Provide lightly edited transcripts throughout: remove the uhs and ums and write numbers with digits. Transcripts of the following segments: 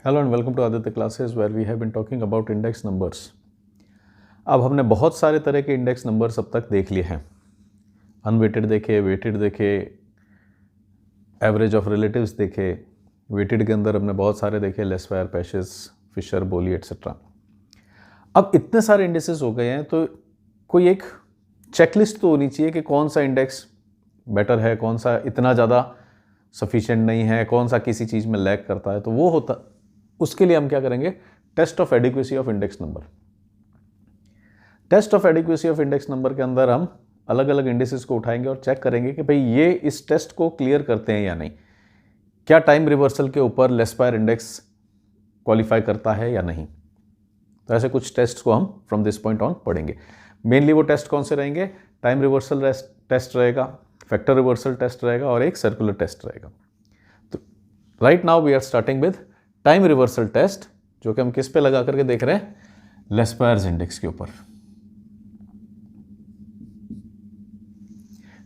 Hello and welcome to Aditya classes where we have been talking about index numbers. अब हमने बहुत सारे तरह के इंडेक्स नंबर्स अब तक देख लिए हैं। अनवेटेड देखे, वेटेड देखे, एवरेज ऑफ रिलेटिव्स देखे। वेटेड के अंदर हमने बहुत सारे देखे, लेस्फेयर, पेशेस, फिशर, बोली एट्सेट्रा। अब इतने सारे इंडेक्सेस हो गए हैं तो कोई एक चेकलिस्ट तो होनी चाहिए कि कौन सा इंडेक्स बेटर है, कौन सा इतना ज़्यादा सफिशिएंट नहीं है, कौन सा किसी चीज़ में लैग करता है। तो वो होता, उसके लिए हम क्या करेंगे, test of adequacy of index number. Test of adequacy of index number के अंदर हम अलग अलग इंडेक्सेस को उठाएंगे और चेक करेंगे कि भाई ये इस टेस्ट को क्लियर करते हैं या नहीं। क्या टाइम रिवर्सल के ऊपर लेस्पायर इंडेक्स क्वालिफाई करता है या नहीं। तो ऐसे कुछ टेस्ट को हम फ्रॉम दिस पॉइंट ऑन पढ़ेंगे। मेनली वो टेस्ट कौन से रहेंगे, टाइम रिवर्सल टेस्ट रहेगा, फैक्टर रिवर्सल टेस्ट रहेगा और एक सर्कुलर टेस्ट रहेगा। तो right now we are starting with time reversal test, जो कि हम किस पे लगा करके देख रहे हैं, लेस्पायर्स इंडेक्स के ऊपर।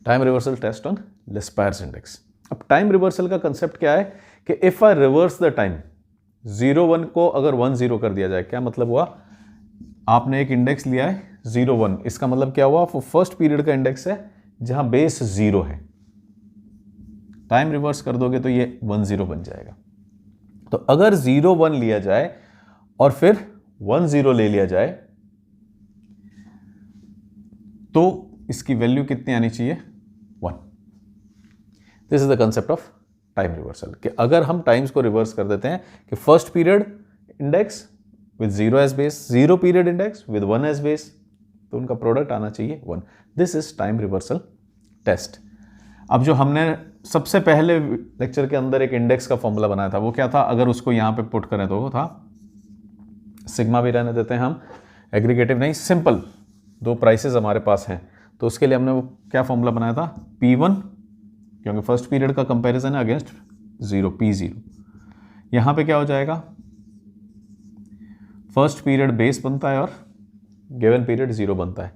Time reversal test on Laspeyres index. अब टाइम रिवर्सल का कंसेप्ट क्या है कि if I reverse the time 0-1 को अगर 1-0 कर दिया जाए, क्या मतलब हुआ, आपने एक इंडेक्स लिया है 0-1, इसका मतलब क्या हुआ, वो फर्स्ट पीरियड का इंडेक्स है जहां बेस 0 है। टाइम रिवर्स कर दोगे तो ये 1-0 बन जाएगा। तो अगर 0-1 लिया जाए और फिर 1-0 ले लिया जाए तो इसकी वैल्यू कितनी आनी चाहिए, 1। This is the concept of time reversal कि अगर हम टाइम्स को रिवर्स कर देते हैं कि first period index with 0 as base, 0 period index with 1 as base, तो उनका प्रोडक्ट आना चाहिए 1। This is time reversal test. अब जो हमने सबसे पहले लेक्चर के अंदर एक इंडेक्स का फॉर्मूला बनाया था, वो क्या था, अगर उसको यहां पे पुट करें तो वो था, सिग्मा भी रहने देते हैं हम, एग्रीगेटिव नहीं, सिंपल, दो प्राइसेस हमारे पास हैं, तो उसके लिए हमने वो क्या फॉर्मूला बनाया था, P1, क्योंकि फर्स्ट पीरियड का कंपैरिजन है अगेंस्ट 0, P0। यहां पे क्या हो जाएगा, फर्स्ट पीरियड बेस बनता है और गिवन पीरियड 0 बनता है।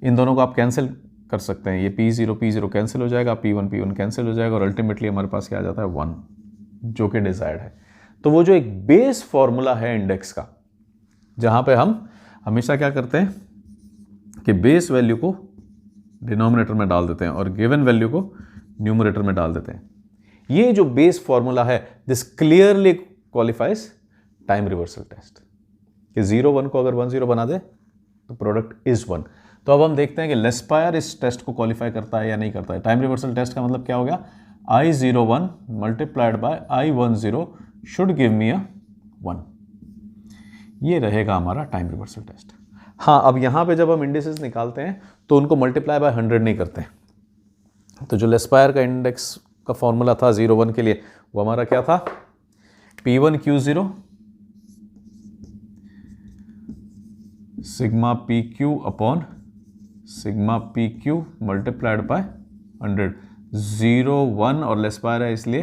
इन दोनों को आप कैंसिल कर सकते हैं, ये P0 कैंसिल हो जाएगा, P1 कैंसिल हो जाएगा और अल्टीमेटली हमारे पास क्या आ जाता है, 1, जो कि डिजायर्ड है। तो वो जो एक बेस फॉर्मूला है इंडेक्स का, जहां पे हम हमेशा क्या करते हैं कि बेस वैल्यू को डिनोमिनेटर में डाल देते हैं और गिवन वैल्यू को न्यूमरेटर में डाल देते हैं। ये जो बेस फॉर्मूला है, this clearly qualifies time reversal test कि 0-1 को अगर 1-0 बना दे तो प्रोडक्ट इज 1। तो अब हम देखते हैं कि लेस्पायर इस टेस्ट को क्वालिफाई करता है या नहीं करता है। टाइम रिवर्सल टेस्ट का मतलब क्या हो गया, I01 multiplied by I10 should give me a 1। ये रहेगा हमारा टाइम रिवर्सल टेस्ट। हाँ, अब यहाँ पे जब हम इंडेक्सेस निकालते हैं तो उनको मल्टीप्लाई बाय 100 नहीं करते। तो जो लेस्पायर का इंडेक्स का फॉर्मूला था 0-1 के लिए, वो हमारा क्या था, P1Q0 sigma PQ upon sigma PQ multiplied by 100। 0-1 और लेस्पायर है इसलिए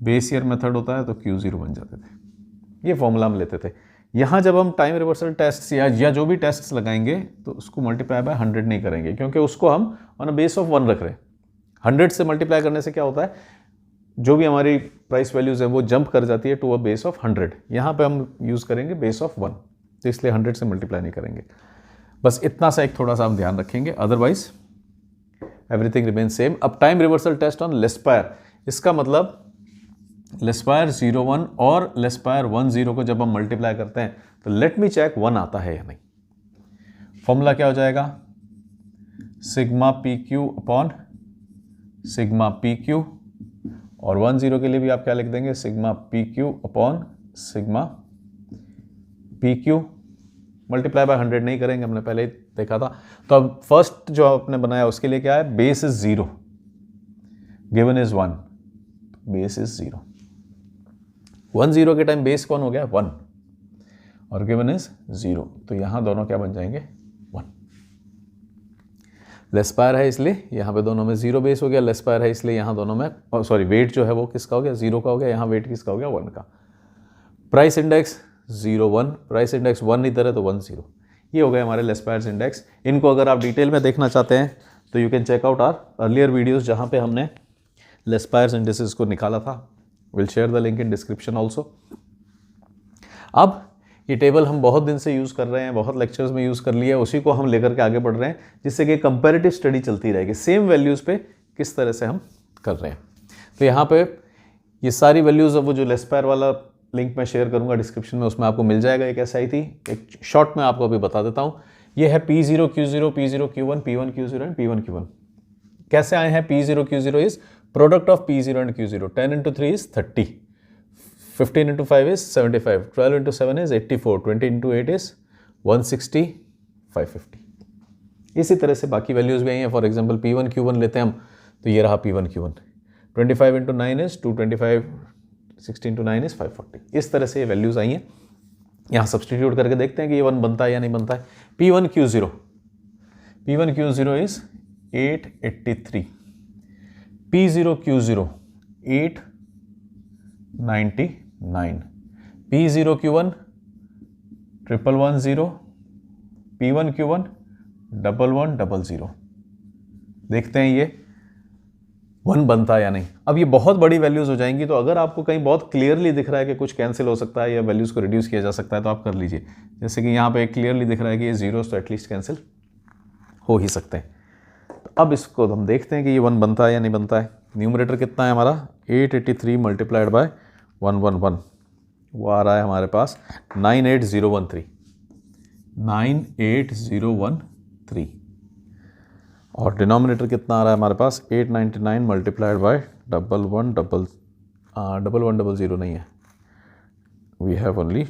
बेस ईयर मेथड होता है तो Q0 बन जाते थे। ये फॉर्मूला हम लेते थे। यहाँ जब हम टाइम रिवर्सल टेस्ट या जो भी टेस्ट लगाएंगे तो उसको मल्टीप्लाई बाय 100 नहीं करेंगे, क्योंकि उसको हम ऑन अ बेस ऑफ 1 रख रहे हैं। 100 से मल्टीप्लाई करने से क्या होता है, जो भी हमारी प्राइस वैल्यूज है वो जंप कर जाती है टू अ बेस ऑफ 100। यहाँ पे हम यूज करेंगे बेस ऑफ 1, तो इसलिए 100 से मल्टीप्लाई नहीं करेंगे। बस इतना सा एक थोड़ा सा हम ध्यान रखेंगे, अदरवाइज एवरीथिंग रिमेन सेम। अब टाइम रिवर्सल टेस्ट ऑन लेस्पायर, इसका मतलब लेस्पायर 0-1 और लेस्पायर 1-0 को जब हम मल्टीप्लाई करते हैं तो लेट मी चेक 1 आता है या नहीं। फॉर्मूला क्या हो जाएगा, sigma PQ upon sigma PQ, और 1-0 के लिए भी आप क्या लिख देंगे, sigma PQ upon sigma PQ। Multiply by 100 नहीं करेंगे, हमने पहले ही देखा था। तो अब फर्स्ट जो आपने बनाया उसके लिए क्या है, base is 0, given is 1, base is 0। 1-0 के टाइम बेस कौन हो गया, 1, और गिवन इज 0, तो यहां दोनों क्या बन जाएंगे, 1। लेस्पायर है इसलिए यहाँ पे दोनों में 0 बेस हो गया, लेस्पायर है इसलिए यहाँ दोनों में, सॉरी वेट जो है वो किसका हो गया, 0 का हो गया, यहाँ वेट किसका हो गया, 1 का। प्राइस इंडेक्स 0-1, प्राइस इंडेक्स 1 इधर है तो 1-0। ये हो गए हमारे लेस्पायर्स इंडेक्स। इनको अगर आप डिटेल में देखना चाहते हैं तो you can check out our earlier videos जहाँ पे हमने लेस्पायर्स इंडेक्सेस को निकाला था। Will share the link in description also. अब ये टेबल हम बहुत दिन से यूज़ कर रहे हैं, बहुत लेक्चर्स में यूज़ कर लिया है, उसी को हम लेकर के आगे बढ़ रहे हैं, जिससे कि कंपैरेटिव स्टडी चलती रहेगी सेम वैल्यूज़ पे किस तरह से हम कर रहे हैं। तो यहाँ पे ये सारी वैल्यूज़, अब वो जो लेस्पायर वाला लिंक मैं शेयर करूँगा डिस्क्रिप्शन में, उसमें आपको मिल जाएगा। एक ऐसा ही थी, एक शॉर्ट में आपको अभी बता देता हूँ। ये है P0 Q0 P0 Q1 P1 Q0 and P1 Q1। कैसे आए हैं? P0 Q0 is product of P0 and Q0। 10 into 3 is 30, 15 into 5 is 75, 12 into 7 is 84, 20 into 8 is 160, 550। इसी तरह से बाकी वैल्यूज़ भी आई हैं। फॉर एग्जाम्पल P1 Q1 लेते हैं हम, तो ये रहा P1 Q1। 25 into 9 is 225, 16 into 9 is 540। इस तरह से ये वैल्यूज़ आई हैं। यहाँ सब्सटीट्यूट करके देखते हैं कि ये 1 बनता है या नहीं बनता है। P1 Q0 is 883, P0 Q0 899, P0 Q1 1110, P1 Q1 1100। देखते हैं ये 1 बनता है या नहीं। अब ये बहुत बड़ी वैल्यूज़ हो जाएंगी, तो अगर आपको कहीं बहुत क्लियरली दिख रहा है कि कुछ कैंसिल हो सकता है या वैल्यूज़ को रिड्यूस किया जा सकता है, तो आप कर लीजिए। जैसे कि यहाँ पे क्लियरली दिख रहा है कि ये जीरोस तो एटलीस्ट कैंसिल हो ही सकते हैं। तो अब इसको हम देखते हैं कि ये 1 बनता है या नहीं बनता है। न्यूमरेटर कितना है हमारा? 883 मल्टीप्लाइड बाय 111, वो आ रहा है हमारे पास 98013, 98013। और डिनोमिनेटर कितना आ रहा है हमारे पास? 899 मल्टीप्लाइड बाय 1100 नहीं है, वी हैव ओनली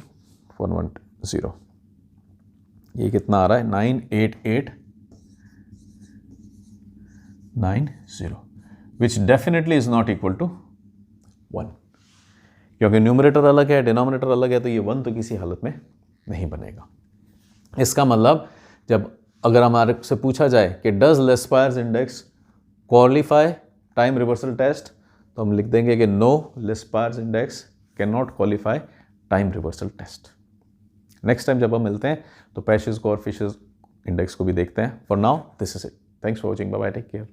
110। ये कितना आ रहा है? 98890, which definitely is not equal to 1, क्योंकि न्यूमरेटर अलग है, डिनोमिनेटर अलग है, तो ये 1 तो किसी हालत में नहीं बनेगा। इसका मतलब जब अगर हमारे से पूछा जाए कि does Laspeyres index qualify time reversal test, तो हम लिख देंगे कि no, Laspeyres index can not qualify time reversal test. Next time जब हम मिलते हैं तो पैशेस को और फिशेस इंडेक्स को भी देखते हैं। For now this is it, thanks for watching, bye bye, take care.